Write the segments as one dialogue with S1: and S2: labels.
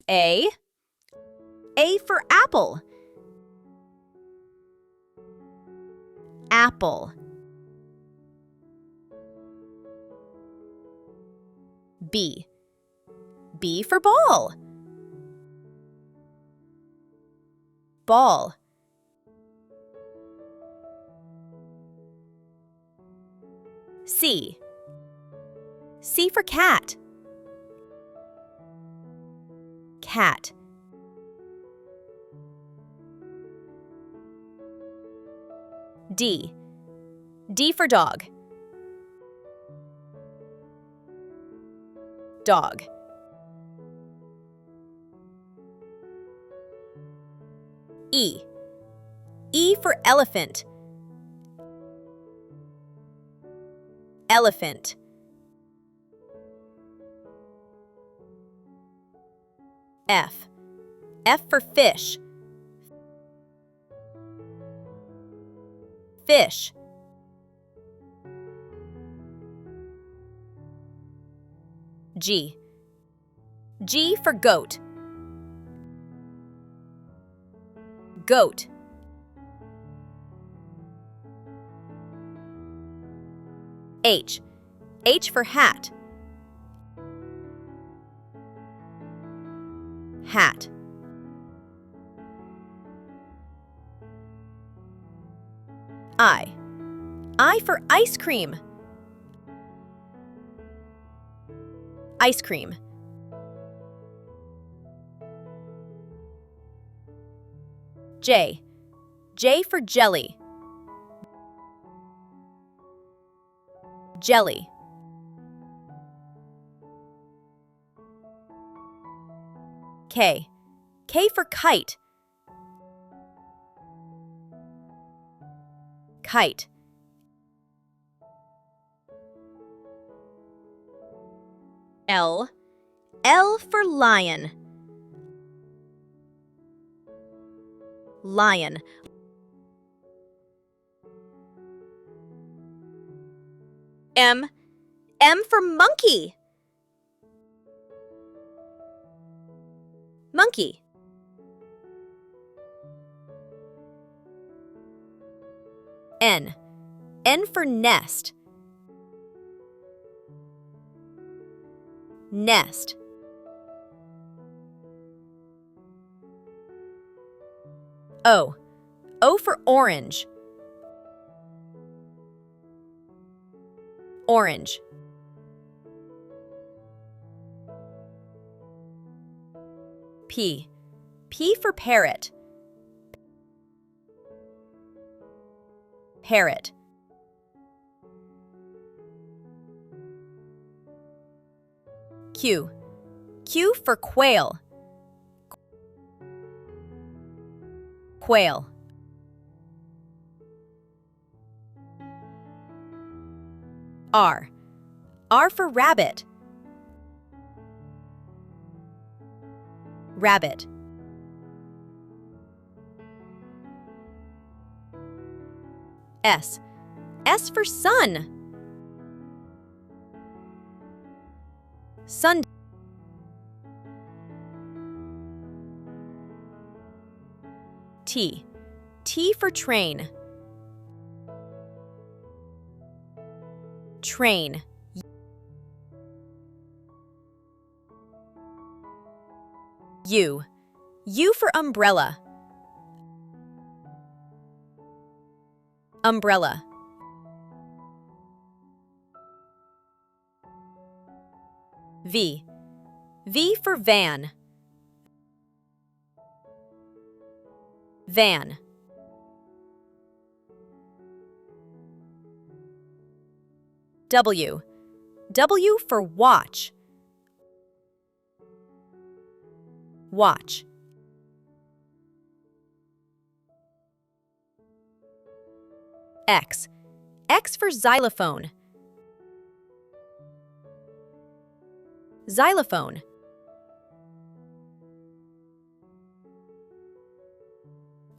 S1: A. A for apple. Apple. B. B for ball. Ball. C. C for cat. Cat. D. D for dog. Dog. E. E for elephant. Elephant. F. F for fish. Fish. G. G for goat. Goat. H. H for hat. Hat. I. I for ice cream. Ice cream. J. J for jelly. Jelly. K. K for kite. Kite. L. L for lion. Lion. M. M for monkey. Monkey. N. N for nest. Nest. O. O for orange. Orange. P. P for parrot. Parrot. Q. Q for quail. Quail. R. R for rabbit. Rabbit. S. S for sun. Sun. T. T for train. Train. U. U for umbrella. Umbrella. V. V for van. Van. W. W for watch. Watch. X. X for xylophone. Xylophone.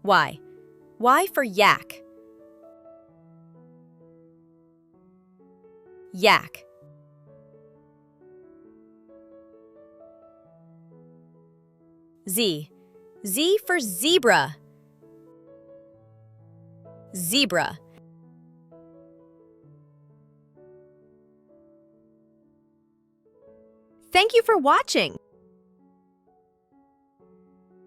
S1: Y. Y for yak. Yak. Z. Z for zebra. Zebra. Thank you for watching.